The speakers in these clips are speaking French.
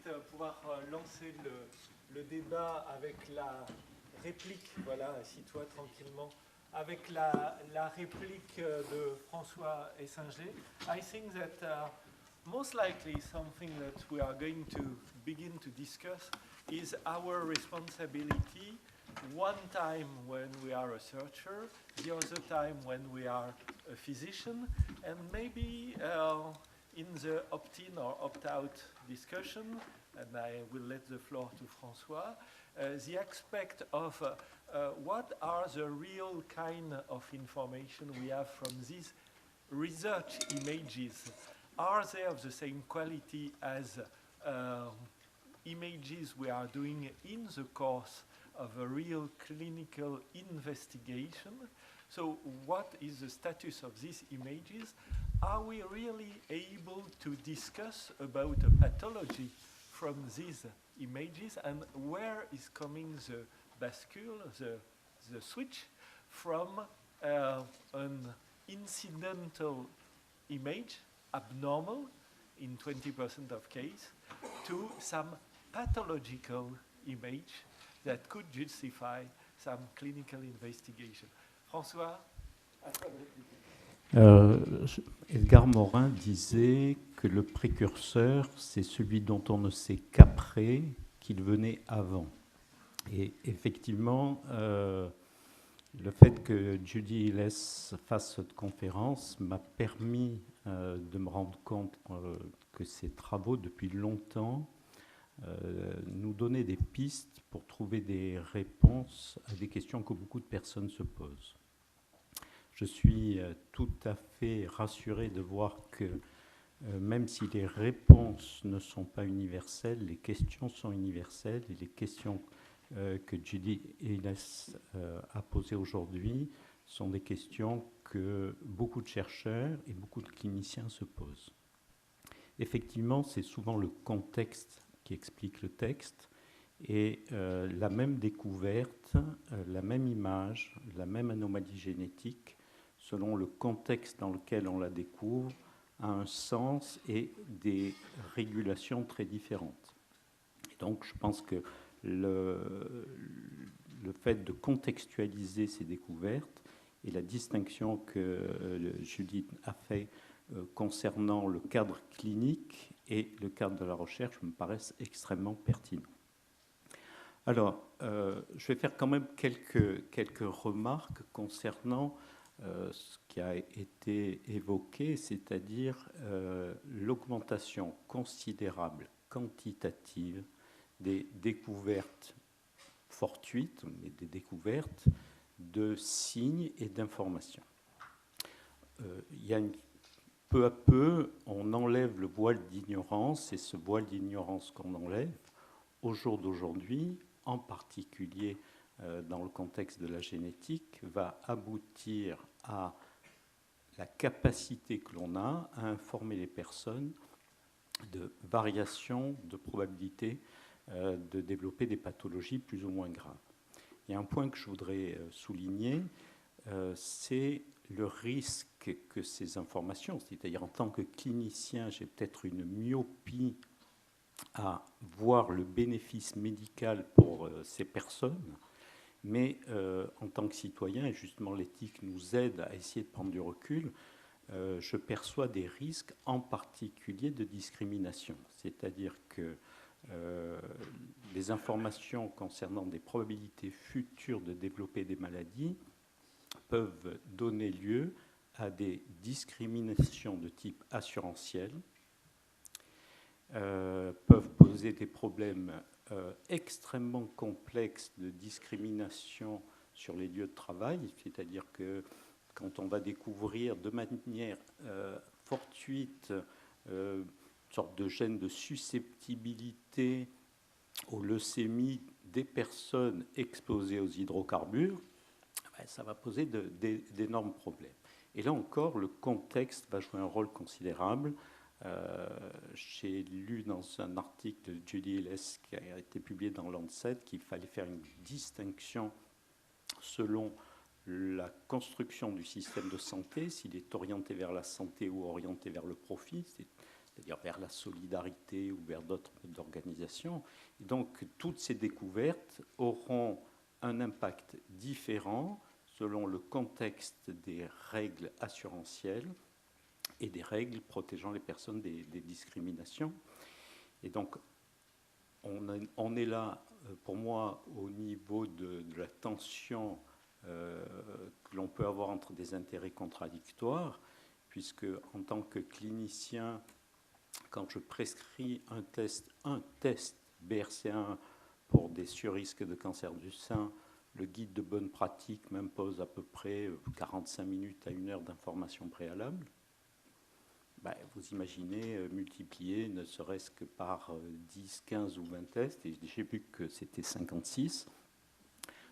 suite pouvoir lancer le débat avec la réplique, voilà, assis-toi tranquillement, avec la réplique de François Essinger. I think that most likely something that we are going to begin to discuss is our responsibility one time when we are a researcher, the other time when we are a physician, and maybe in the opt-in or opt-out discussion, and I will let the floor to François, the aspect of what are the real kind of information we have from these research images. Are they of the same quality as images we are doing in the course of a real clinical investigation? So what is the status of these images? Are we really able to discuss about a pathology from these images, and where is coming the bascule, the switch from an incidental image, abnormal in 20% of cases, to some pathological image that could justify some clinical investigation? François, à toi de répliquer. Edgar Morin disait que le précurseur, c'est celui dont on ne sait qu'après qu'il venait avant. Et effectivement, le fait que Judy Illes fasse cette conférence m'a permis de me rendre compte que ses travaux, depuis longtemps, nous donnaient des pistes pour trouver des réponses à des questions que beaucoup de personnes se posent. Je suis tout à fait rassuré de voir que même si les réponses ne sont pas universelles, les questions sont universelles, et les questions que Judy Illes a posées aujourd'hui sont des questions que beaucoup de chercheurs et beaucoup de cliniciens se posent. Effectivement, c'est souvent le contexte qui explique le texte, et la même découverte, la même image, la même anomalie génétique, selon le contexte dans lequel on la découvre, a un sens et des régulations très différentes. Et donc, je pense que le fait de contextualiser ces découvertes et la distinction que Judith a fait concernant le cadre clinique et le cadre de la recherche me paraissent extrêmement pertinents. Alors, je vais faire quand même quelques remarques concernant ce qui a été évoqué, c'est-à-dire l'augmentation considérable, quantitative, des découvertes fortuites, mais des découvertes de signes et d'informations. Peu à peu, on enlève le voile d'ignorance, et ce voile d'ignorance qu'on enlève, au jour d'aujourd'hui, en particulier dans le contexte de la génétique, va aboutir à la capacité que l'on a à informer les personnes de variations de probabilité de développer des pathologies plus ou moins graves. Il y a un point que je voudrais souligner, c'est le risque que ces informations, c'est-à-dire en tant que clinicien, j'ai peut-être une myopie à voir le bénéfice médical pour ces personnes, mais en tant que citoyen, et justement l'éthique nous aide à essayer de prendre du recul, je perçois des risques en particulier de discrimination. C'est-à-dire que les informations concernant des probabilités futures de développer des maladies peuvent donner lieu à des discriminations de type assurantiel, peuvent poser des problèmes extrêmement complexes de discrimination sur les lieux de travail, c'est-à-dire que quand on va découvrir de manière fortuite une sorte de gène de susceptibilité aux leucémies des personnes exposées aux hydrocarbures, ça va poser d'énormes problèmes. Et là encore, le contexte va jouer un rôle considérable. J'ai lu dans un article de Judy Illes qui a été publié dans Lancet qu'il fallait faire une distinction selon la construction du système de santé, s'il est orienté vers la santé ou orienté vers le profit. c'est-à-dire vers la solidarité ou vers d'autres modes d'organisation. Et donc, toutes ces découvertes auront un impact différent selon le contexte des règles assurantielles et des règles protégeant les personnes des discriminations. Et donc, on est là, pour moi, au niveau de la tension que l'on peut avoir entre des intérêts contradictoires, puisque en tant que clinicien, quand je prescris un test BRCA1 pour des surrisques de cancer du sein, le guide de bonne pratique m'impose à peu près 45 minutes à 1 heure d'information préalable. Ben, vous imaginez multiplier ne serait-ce que par 10, 15 ou 20 tests, et j'ai vu que c'était 56.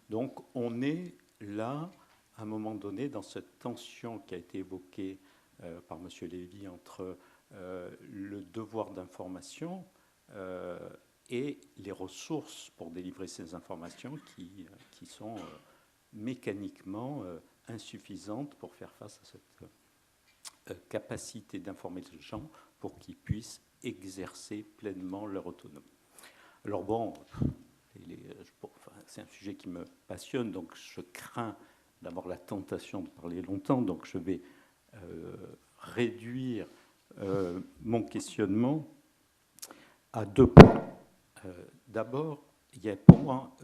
Donc on est là, à un moment donné, dans cette tension qui a été évoquée par M. Lévy entre le devoir d'information et les ressources pour délivrer ces informations qui sont mécaniquement insuffisantes pour faire face à cette capacité d'informer les gens pour qu'ils puissent exercer pleinement leur autonomie. Alors bon, c'est un sujet qui me passionne, donc je crains d'avoir la tentation de parler longtemps, donc je vais réduire mon questionnement à 2 points. D'abord, il y a pour moi,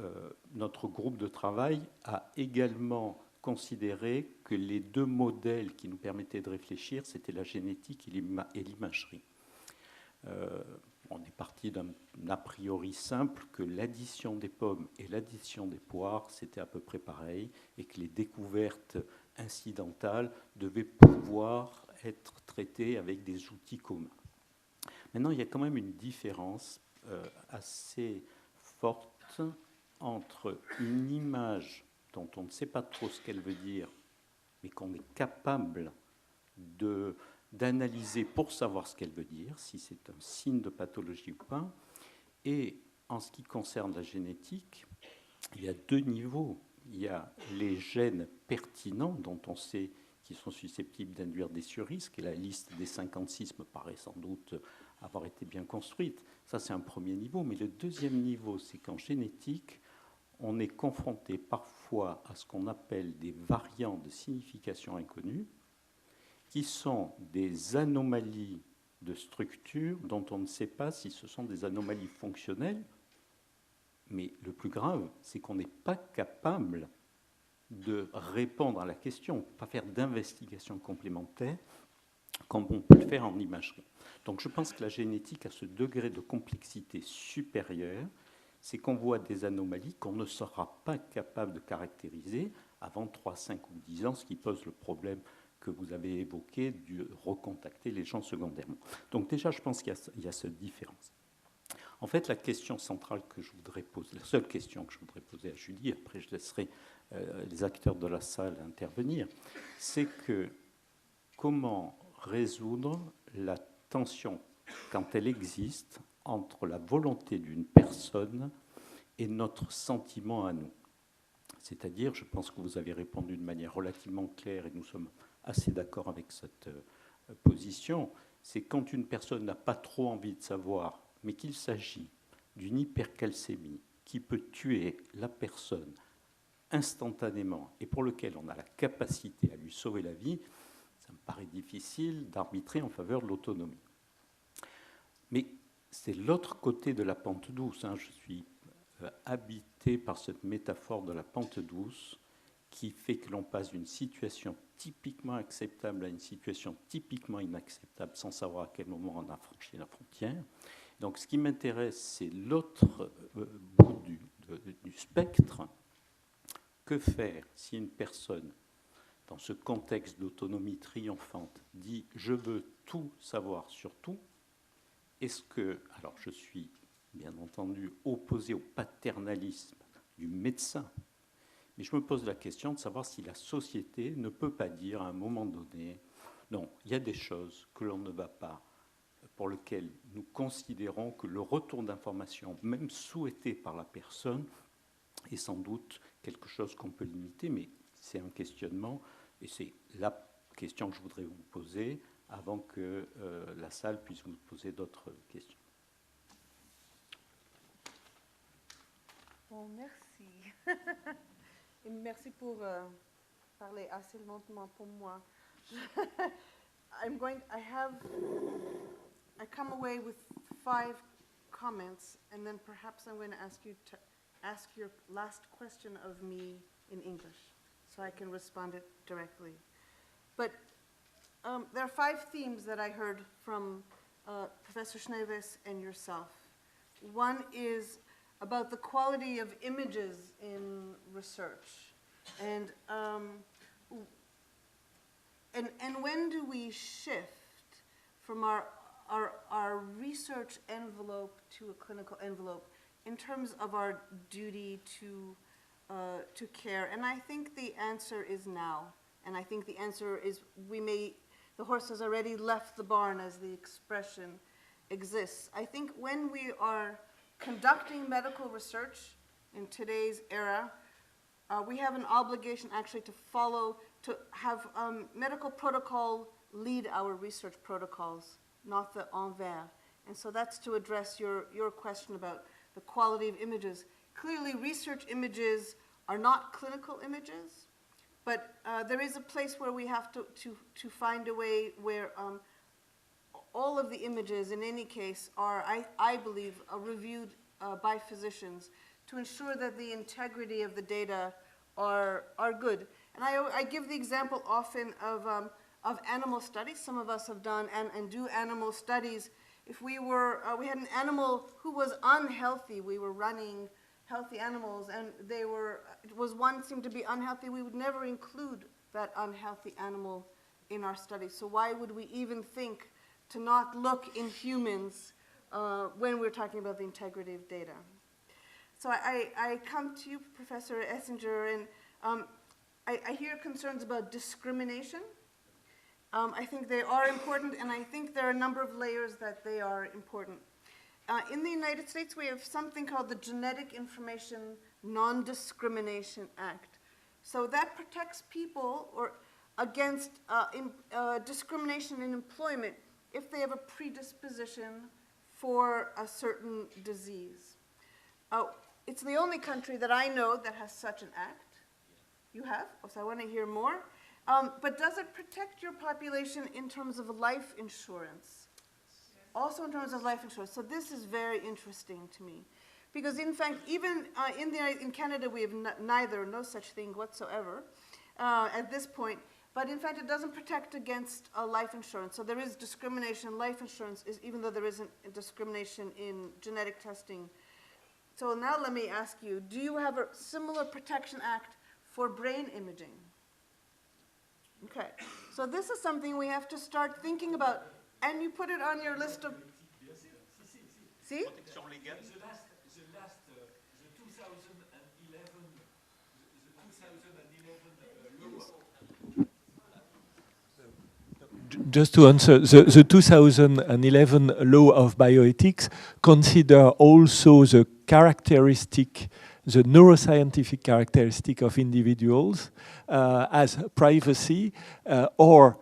notre groupe de travail a également considéré que les 2 modèles qui nous permettaient de réfléchir, c'était la génétique et l'imagerie. On est parti d'un a priori simple que l'addition des pommes et l'addition des poires, c'était à peu près pareil, et que les découvertes incidentales devaient pouvoir être traitées avec des outils communs. Maintenant, il y a quand même une différence assez forte entre une image dont on ne sait pas trop ce qu'elle veut dire, mais qu'on est capable d'analyser pour savoir ce qu'elle veut dire, si c'est un signe de pathologie ou pas. Et en ce qui concerne la génétique, il y a 2 niveaux. Il y a les gènes pertinents dont on sait qu'ils sont susceptibles d'induire des surrisques, et la liste des 56 me paraît sans doute avoir été bien construite. Ça, c'est un premier niveau. Mais le deuxième niveau, c'est qu'en génétique, on est confronté parfois à ce qu'on appelle des variants de signification inconnue, qui sont des anomalies de structure dont on ne sait pas si ce sont des anomalies fonctionnelles. Mais le plus grave, c'est qu'on n'est pas capable de répondre à la question, pas faire d'investigation complémentaire comme on peut le faire en imagerie. Donc je pense que la génétique a ce degré de complexité supérieur, c'est qu'on voit des anomalies qu'on ne sera pas capable de caractériser avant 3, 5 ou 10 ans, ce qui pose le problème que vous avez évoqué de recontacter les gens secondairement. Donc déjà, je pense qu'il y a cette différence. En fait, la question centrale que je voudrais poser, la seule question que je voudrais poser à Julie, après je laisserai les acteurs de la salle intervenir, c'est que comment résoudre la tension, quand elle existe, entre la volonté d'une personne et notre sentiment à nous. C'est-à-dire, je pense que vous avez répondu de manière relativement claire et nous sommes assez d'accord avec cette position, c'est quand une personne n'a pas trop envie de savoir, mais qu'il s'agit d'une hypercalcémie qui peut tuer la personne instantanément et pour lequel on a la capacité à lui sauver la vie, ça me paraît difficile d'arbitrer en faveur de l'autonomie. Mais c'est l'autre côté de la pente douce. Je suis habité par cette métaphore de la pente douce qui fait que l'on passe d'une situation typiquement acceptable à une situation typiquement inacceptable sans savoir à quel moment on a franchi la frontière. Donc ce qui m'intéresse, c'est l'autre bout du spectre. Que faire si une personne, dans ce contexte d'autonomie triomphante, dit « je veux tout savoir sur tout », est-ce que, alors je suis bien entendu opposé au paternalisme du médecin, mais je me pose la question de savoir si la société ne peut pas dire à un moment donné, non, il y a des choses que l'on ne va pas, pour lesquelles nous considérons que le retour d'information, même souhaité par la personne, est sans doute quelque chose qu'on peut limiter, mais c'est un questionnement, et c'est la question que je voudrais vous poser. avant que la salle puisse vous poser d'autres questions. Bon, merci. Et merci pour parler assez lentement pour moi. I come away with 5 comments, and then perhaps I'm going to ask you to ask your last question of me in English, so I can respond it directly. But there are 5 themes that I heard from Professor Schneewes and yourself. One is about the quality of images in research. And when do we shift from our research envelope to a clinical envelope in terms of our duty to care? And I think the answer is now. And I think the answer is the horse has already left the barn, as the expression exists. I think when we are conducting medical research in today's era, we have an obligation actually to have medical protocol lead our research protocols, not the envers. And so that's to address your question about the quality of images. Clearly, research images are not clinical images, but there is a place where we have to find a way where all of the images, in any case, are, I believe, reviewed by physicians to ensure that the integrity of the data are good. And I give the example often of animal studies. Some of us have done and do animal studies. If we had an animal who was unhealthy, we were running healthy animals, and one seemed to be unhealthy, we would never include that unhealthy animal in our study. So why would we even think to not look in humans when we're talking about the integrity of data? So I come to you, Professor Essinger, and I hear concerns about discrimination. I think they are important, and I think there are a number of layers that they are important. In the United States, we have something called the Genetic Information Non-Discrimination Act. So that protects people against discrimination in employment if they have a predisposition for a certain disease. It's the only country that I know that has such an act. You have? So I want to hear more. But does it protect your population in terms of life insurance? Also in terms of life insurance. So this is very interesting to me. Because in fact, even in Canada, we have no such thing whatsoever at this point. But in fact, it doesn't protect against life insurance. So there is discrimination. Life insurance is, even though there isn't discrimination in genetic testing. So now let me ask you, do you have a similar protection act for brain imaging? Okay. So this is something we have to start thinking about. And you put it on your list of... See? The 2011 law. Just to answer, the 2011 law of bioethics consider also the neuroscientific characteristic of individuals as privacy or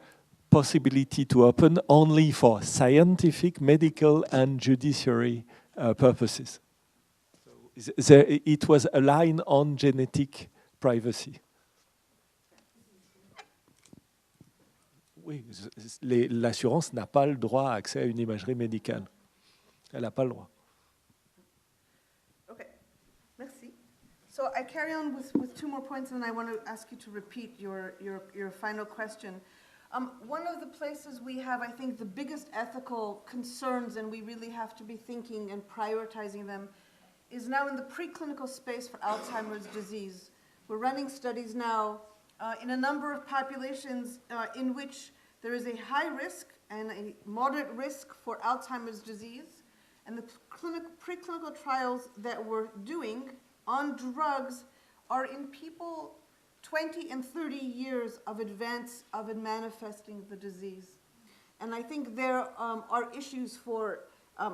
possibility to open only for scientific, medical, and judiciary purposes. So it was a line on genetic privacy. Oui, l'assurance n'a pas le droit à accès à une imagerie médicale. Elle n'a pas le droit. Okay, merci. So I carry on with 2 more points, and I want to ask you to repeat your final question. One of the places we have, I think, the biggest ethical concerns, and we really have to be thinking and prioritizing them, is now in the preclinical space for Alzheimer's disease. We're running studies now in a number of populations in which there is a high risk and a moderate risk for Alzheimer's disease. And the preclinical trials that we're doing on drugs are in people 20 and 30 years of advance of it manifesting the disease. And I think there are issues for,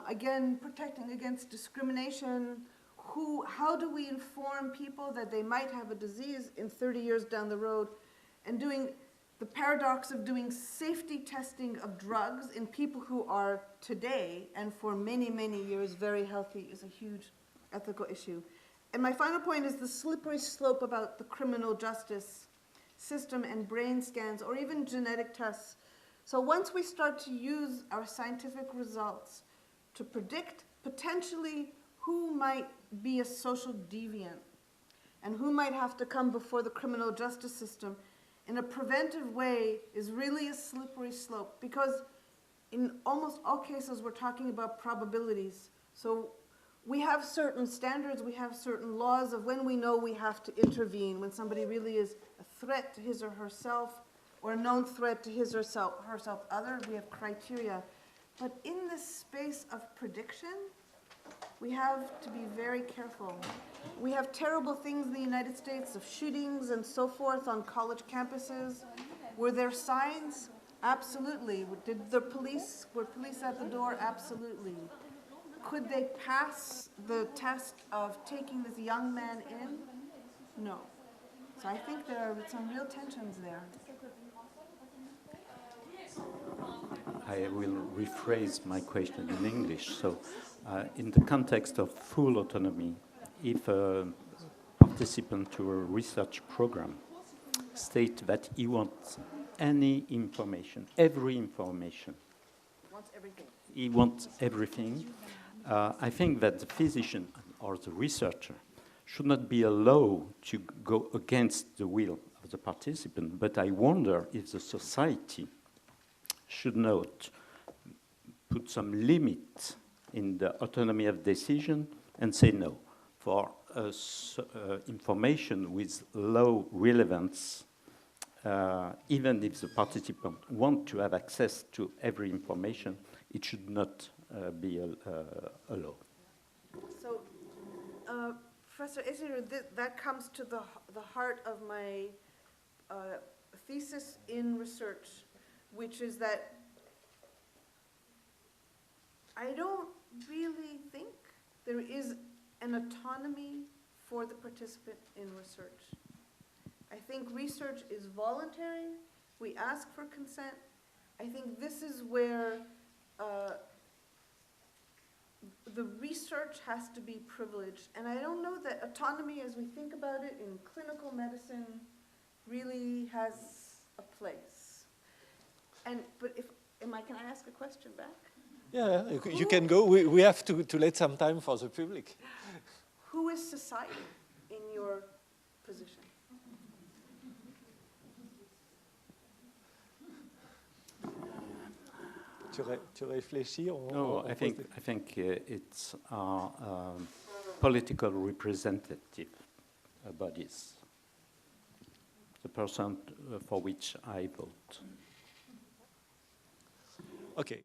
again, protecting against discrimination. How do we inform people that they might have a disease in 30 years down the road? And doing the paradox of doing safety testing of drugs in people who are today and for many, many years very healthy is a huge ethical issue. And my final point is the slippery slope about the criminal justice system and brain scans or even genetic tests. So once we start to use our scientific results to predict potentially who might be a social deviant and who might have to come before the criminal justice system in a preventive way is really a slippery slope, because in almost all cases we're talking about probabilities. So we have certain standards, we have certain laws of when we know we have to intervene, when somebody really is a threat to his or herself or a known threat to his or herself other. We have criteria. But in this space of prediction, we have to be very careful. We have terrible things in the United States of shootings and so forth on college campuses. Were there signs? Absolutely. Were police at the door? Absolutely. Could they pass the test of taking this young man in? No. So I think there are some real tensions there. I will rephrase my question in English. So, in the context of full autonomy, if a participant to a research program states that he wants any information, every information, he wants everything, I think that the physician or the researcher should not be allowed to go against the will of the participant, but I wonder if the society should not put some limit in the autonomy of decision and say no. For information with low relevance, even if the participant want to have access to every information, it should not be allowed. So, Professor Isiru, that comes to the heart of my thesis in research, which is that I don't really think there is an autonomy for the participant in research. I think research is voluntary. We ask for consent. I think this is where the research has to be privileged. And I don't know that autonomy, as we think about it in clinical medicine, really has a place. But can I ask a question back? Yeah, you can go. We have to let some time for the public. Who is society in your position? Tu réfléchis? No, I think it's political representative bodies, the person for which I vote. Okay.